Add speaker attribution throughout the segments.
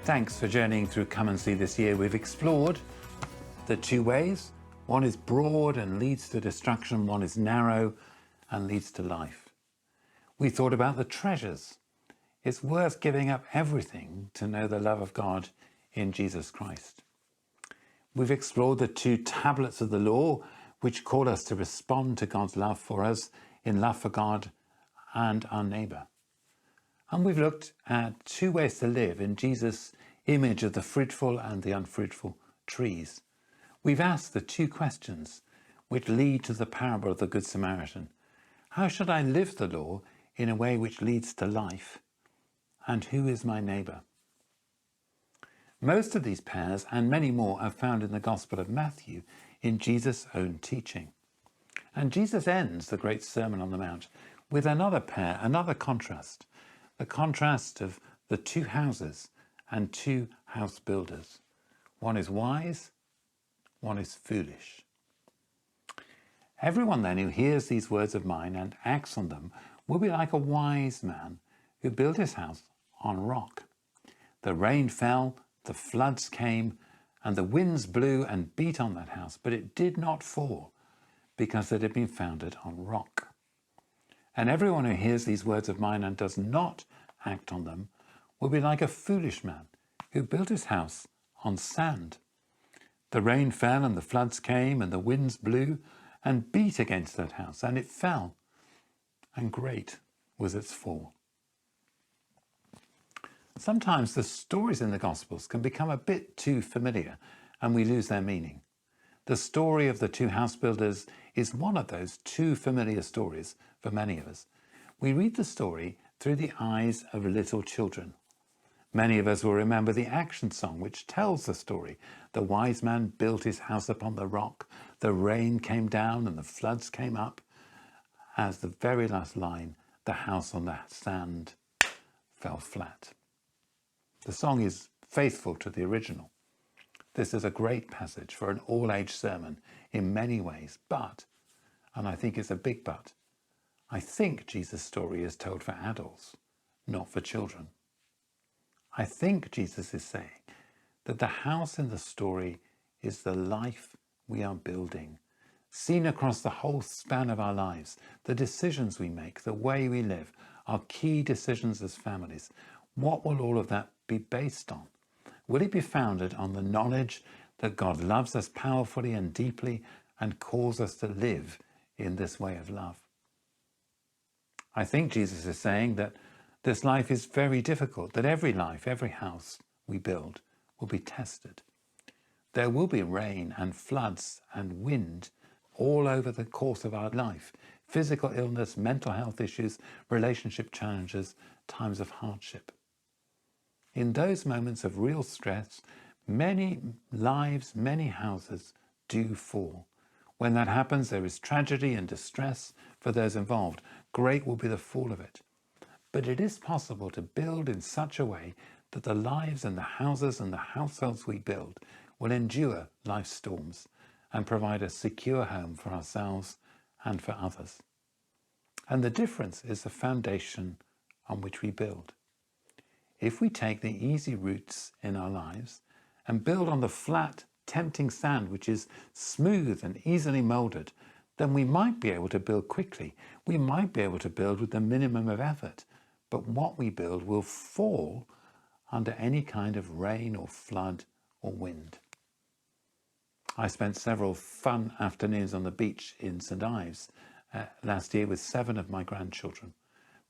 Speaker 1: Thanks for journeying through Come and See this year. We've explored the two ways. One is broad and leads to destruction. One is narrow and leads to life. We thought about the treasures. It's worth giving up everything to know the love of God in Jesus Christ. We've explored the two tablets of the law, which call us to respond to God's love for us in love for God and our neighbour. And we've looked at two ways to live in Jesus' image of the fruitful and the unfruitful trees. We've asked the two questions which lead to the parable of the Good Samaritan. How should I live the law in a way which leads to life? And who is my neighbour? Most of these pairs and many more are found in the Gospel of Matthew in Jesus' own teaching. And Jesus ends the great Sermon on the Mount with another pair, another contrast. The contrast of the two houses and two house builders. One is wise, one is foolish. Everyone then who hears these words of mine and acts on them will be like a wise man who built his house on rock. The rain fell, the floods came, and the winds blew and beat on that house, but it did not fall because it had been founded on rock. And everyone who hears these words of mine and does not act on them will be like a foolish man who built his house on sand. The rain fell and the floods came and the winds blew and beat against that house, and it fell, and great was its fall. Sometimes the stories in the Gospels can become a bit too familiar and we lose their meaning. The story of the two house builders is one of those too familiar stories for many of us. We read the story through the eyes of little children. Many of us will remember the action song which tells the story. The wise man built his house upon the rock. The rain came down and the floods came up. As the very last line, the house on the sand fell flat. The song is faithful to the original. This is a great passage for an all-age sermon in many ways, but, and I think it's a big but, I think Jesus' story is told for adults, not for children. I think Jesus is saying that the house in the story is the life we are building, seen across the whole span of our lives, the decisions we make, the way we live, our key decisions as families. What will all of that be based on? Will it be founded on the knowledge that God loves us powerfully and deeply and calls us to live in this way of love? I think Jesus is saying that this life is very difficult, that every life, every house we build will be tested. There will be rain and floods and wind all over the course of our life. Physical illness, mental health issues, relationship challenges, times of hardship. In those moments of real stress, many lives, many houses do fall. When that happens, there is tragedy and distress for those involved. Great will be the fall of it. But it is possible to build in such a way that the lives and the houses and the households we build will endure life's storms and provide a secure home for ourselves and for others. And the difference is the foundation on which we build. If we take the easy routes in our lives and build on the flat, tempting sand, which is smooth and easily moulded, then we might be able to build quickly. We might be able to build with the minimum of effort. But what we build will fall under any kind of rain or flood or wind. I spent several fun afternoons on the beach in St. Ives last year with 7 of my grandchildren.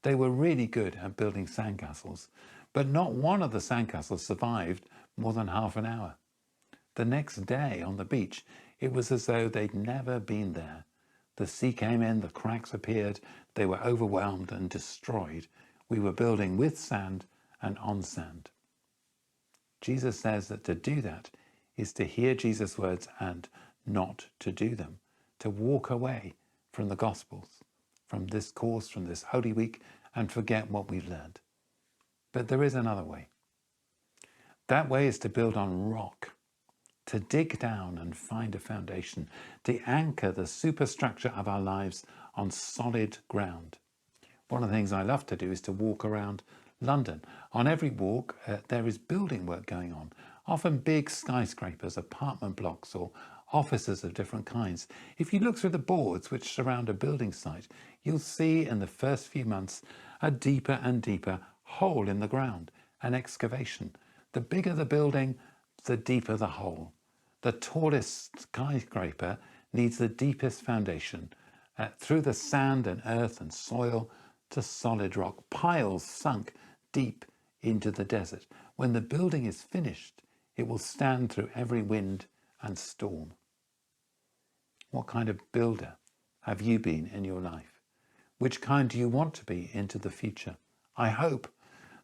Speaker 1: They were really good at building sandcastles, but not one of the sandcastles survived more than half an hour. The next day on the beach, it was as though they'd never been there. The sea came in, the cracks appeared, they were overwhelmed and destroyed. We were building with sand and on sand. Jesus says that to do that is to hear Jesus' words and not to do them, to walk away from the Gospels, from this course, from this Holy Week, and forget what we've learned. But there is another way. That way is to build on rock, to dig down and find a foundation, to anchor the superstructure of our lives on solid ground. One of the things I love to do is to walk around London. On every walk, there is building work going on, often big skyscrapers, apartment blocks, or offices of different kinds. If you look through the boards which surround a building site, you'll see in the first few months a deeper and deeper hole in the ground, an excavation. The bigger the building, the deeper the hole. The tallest skyscraper needs the deepest foundation, through the sand and earth and soil to solid rock, piles sunk deep into the desert. When the building is finished, it will stand through every wind and storm. What kind of builder have you been in your life? Which kind do you want to be into the future? I hope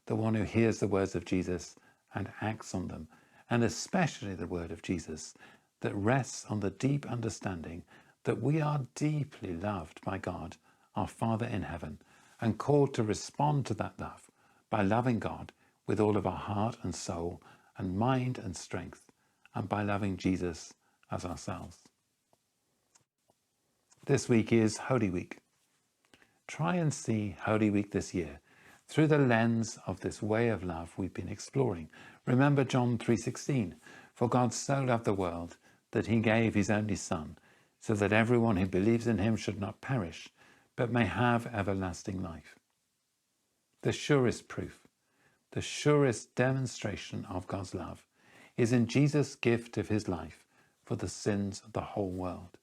Speaker 1: the one who hears the words of Jesus and acts on them, and especially the word of Jesus that rests on the deep understanding that we are deeply loved by God, our Father in heaven, and called to respond to that love by loving God with all of our heart and soul and mind and strength, and by loving Jesus as ourselves. This week is Holy Week. Try and see Holy Week this year through the lens of this way of love we've been exploring. Remember John 3:16, "For God so loved the world that he gave his only Son, so that everyone who believes in him should not perish, but may have everlasting life." The surest proof, the surest demonstration of God's love is in Jesus' gift of his life for the sins of the whole world.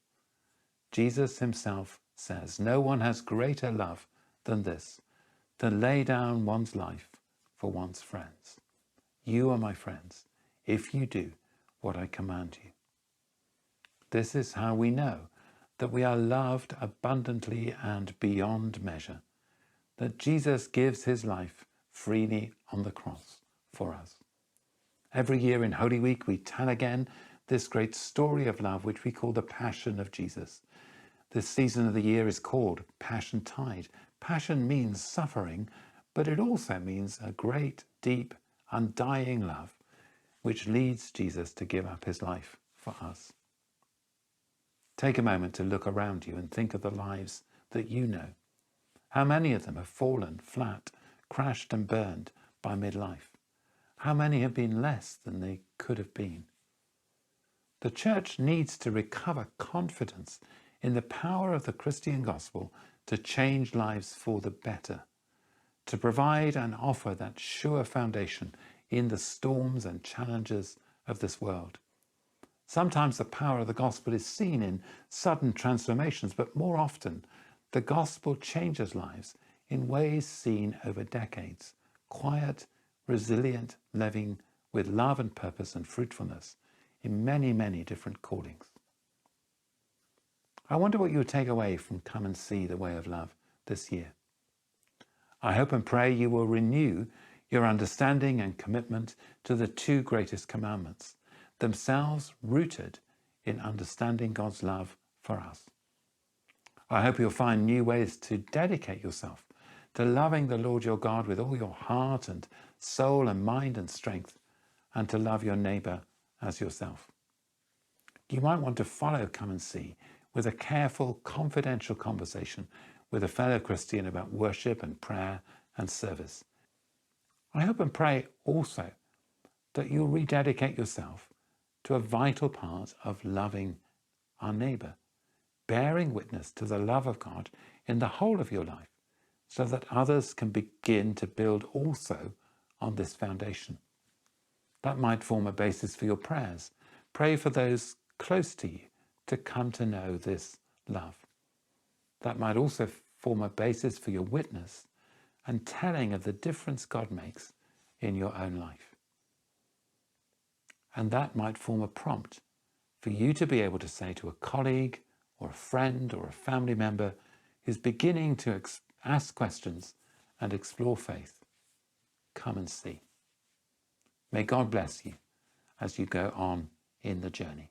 Speaker 1: Jesus himself says, "No one has greater love than this, to lay down one's life for one's friends. You are my friends, if you do what I command you." This is how we know that we are loved abundantly and beyond measure, that Jesus gives his life freely on the cross for us. Every year in Holy Week, we tell again this great story of love, which we call the Passion of Jesus. This season of the year is called Passion Tide. Passion means suffering, but it also means a great, deep, undying love, which leads Jesus to give up his life for us. Take a moment to look around you and think of the lives that you know. How many of them have fallen flat, crashed and burned by midlife? How many have been less than they could have been? The Church needs to recover confidence in the power of the Christian gospel to change lives for the better, to provide and offer that sure foundation in the storms and challenges of this world. Sometimes the power of the gospel is seen in sudden transformations, but more often the gospel changes lives in ways seen over decades, quiet, resilient living with love and purpose and fruitfulness in many, many different callings. I wonder what you would take away from Come and See the Way of Love this year. I hope and pray you will renew your understanding and commitment to the two greatest commandments, themselves rooted in understanding God's love for us. I hope you'll find new ways to dedicate yourself to loving the Lord your God with all your heart and soul and mind and strength, and to love your neighbour as yourself. You might want to follow Come and See with a careful, confidential conversation with a fellow Christian about worship and prayer and service. I hope and pray also that you'll rededicate yourself to a vital part of loving our neighbour, bearing witness to the love of God in the whole of your life, so that others can begin to build also on this foundation. That might form a basis for your prayers. Pray for those close to you to come to know this love. That might also form a basis for your witness and telling of the difference God makes in your own life. And that might form a prompt for you to be able to say to a colleague or a friend or a family member who's beginning to ask questions and explore faith, come and see. May God bless you as you go on in the journey.